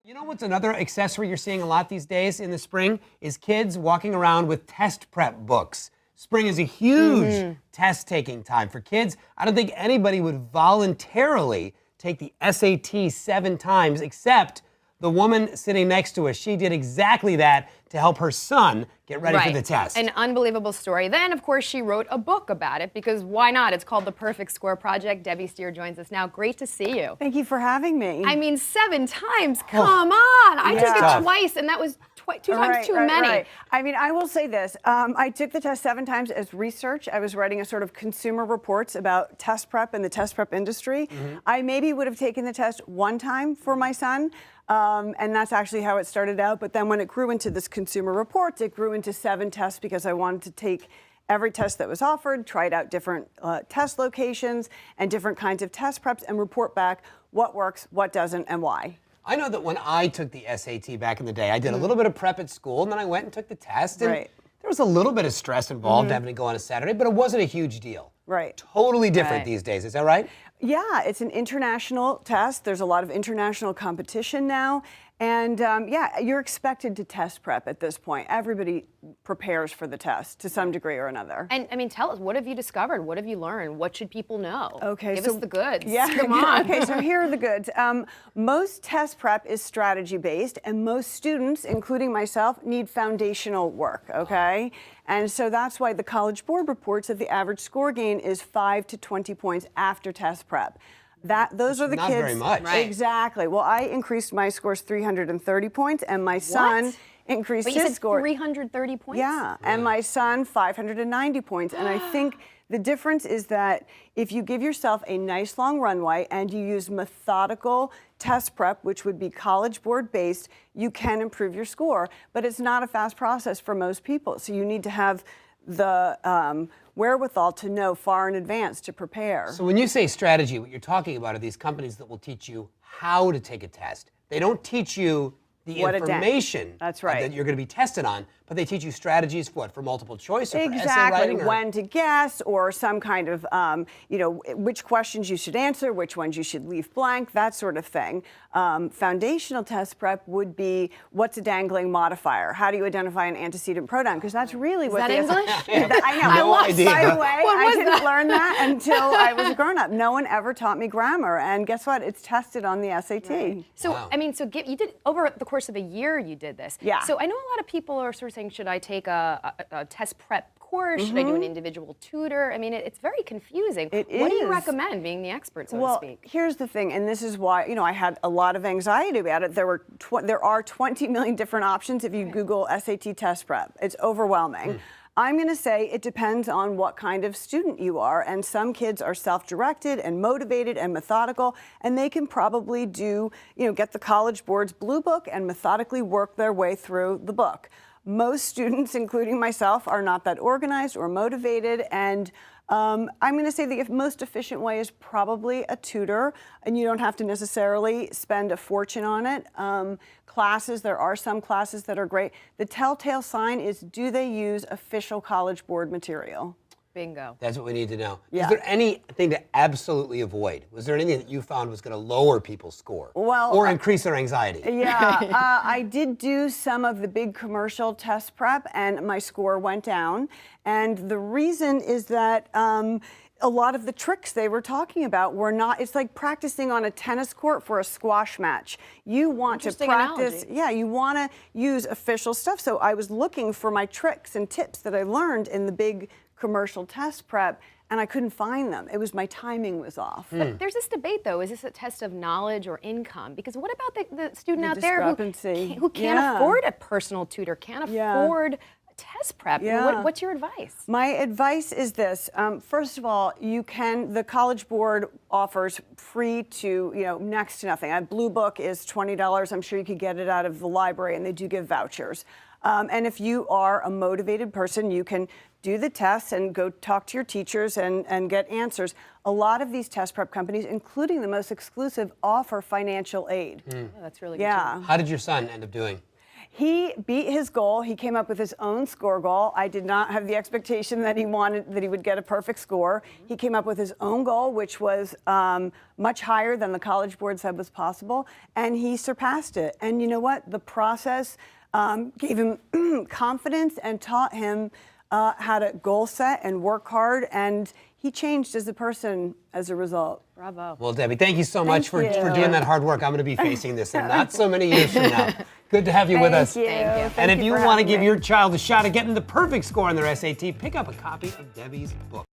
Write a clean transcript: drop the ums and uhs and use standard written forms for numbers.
You know what's another accessory you're seeing a lot these days in the spring is kids walking around with test prep books. Spring is a huge test-taking time for kids. I don't think anybody would voluntarily take the SAT 7 times except the woman sitting next to us. She did exactly that to help her son get ready for the test. An unbelievable story. Then, of course, she wrote a book about it because why not? It's called The Perfect Score Project. Debbie Stier joins us now. Great to see you. Thank you for having me. I mean, 7 times. Come on. I took it twice, and that was two times too many. Right. I mean, I will say this. I took the test 7 times as research. I was writing a sort of consumer reports about test prep and the test prep industry. I maybe would have taken the test 1 time for my son. And that's actually how it started out. But then when it grew into this consumer reports, it grew into 7 tests because I wanted to take every test that was offered, tried out different test locations and different kinds of test preps and report back what works, what doesn't, and why. I know that when I took the SAT back in the day, I did a little bit of prep at school, and then I went and took the test. And there was a little bit of stress involved having to go on a Saturday, but it wasn't a huge deal. Right. Totally different these days. Is that right? Yeah, it's an international test. There's a lot of international competition now. And yeah, you're expected to test prep at this point. Everybody prepares for the test to some degree or another. And I mean, tell us, what have you discovered? What have you learned? What should people know? Okay, Give us the goods. Yeah, come on. Okay, so here are the goods. Most test prep is strategy based, and most students, including myself, need foundational work. Okay, and so that's why the College Board reports that the average score gain is 5 to 20 points after test prep. Those are the not kids. Very much. Right. Exactly. Well, I increased my scores 330 points, and my son increased his score. 330 points? Yeah, and my son 590 points. And I think the difference is that if you give yourself a nice long runway and you use methodical test prep, which would be College Board based, you can improve your score. But it's not a fast process for most people. So you need to have the wherewithal to know far in advance to prepare. So when you say strategy, what you're talking about are these companies that will teach you how to take a test. They don't teach you the information That's right. that you're going to be tested on, but they teach you strategies for what? For multiple choice or for essay Exactly. writing? Or? When to guess, or some kind of, you know, which questions you should answer, which ones you should leave blank, that sort of thing. Foundational test prep would be what's a dangling modifier? How do you identify an antecedent pronoun? Because that's really what Is that English? I know. No idea. By the way, I didn't learn that until I was a grown-up. No one ever taught me grammar, and guess what? It's tested on the SAT. Right. So, I mean, so you did, over the course of a year, you did this. Yeah. So I know a lot of people are sort of saying, should I take a test prep course? Should I do an individual tutor? I mean, it's very confusing. What do you recommend, being the expert, so to speak? Here's the thing, and this is why, you know, I had a lot of anxiety about it. There are 20 million different options if you Google SAT test prep. It's overwhelming. I'm going to say it depends on what kind of student you are, and some kids are self-directed and motivated and methodical, and they can probably do, you know, get the College Board's Blue Book and methodically work their way through the book. Most students, including myself, are not that organized or motivated, and I'm going to say the most efficient way is probably a tutor, and you don't have to necessarily spend a fortune on it. Classes, there are some classes that are great. The telltale sign is, do they use official College Board material? Bingo. That's what we need to know. Yeah. Is there anything to absolutely avoid? Was there anything that you found was going to lower people's score or increase their anxiety? Yeah, I did do some of the big commercial test prep, and my score went down. And the reason is that a lot of the tricks they were talking about were not, it's like practicing on a tennis court for a squash match. You want to practice, you want to use official stuff. So I was looking for my tricks and tips that I learned in the big commercial test prep, and I couldn't find them. It was my timing was off. But there's this debate, though. Is this a test of knowledge or income? Because what about the student out there who can't afford a personal tutor, can't afford test prep? What's your advice? My advice is this. First of all, the College Board offers free to, next to nothing. A Blue Book is $20. I'm sure you could get it out of the library, and they do give vouchers. And if you are a motivated person, you can do the tests and go talk to your teachers and get answers. A lot of these test prep companies, including the most exclusive, offer financial aid. Oh, that's really good. Yeah. How did your son end up doing? He beat his goal. He came up with his own score goal. I did not have the expectation that he would get a perfect score. He came up with his own goal, which was much higher than the College Board said was possible, and he surpassed it. And you know what? The process gave him confidence and taught him how to goal set and work hard, and he changed as a person as a result. Bravo. Well, Debbie, thank you so much for doing that hard work. I'm going to be facing this in not so many years from now. Good to have you with us. Thank you. And if you want to give your child a shot at getting the perfect score on their SAT, pick up a copy of Debbie's book.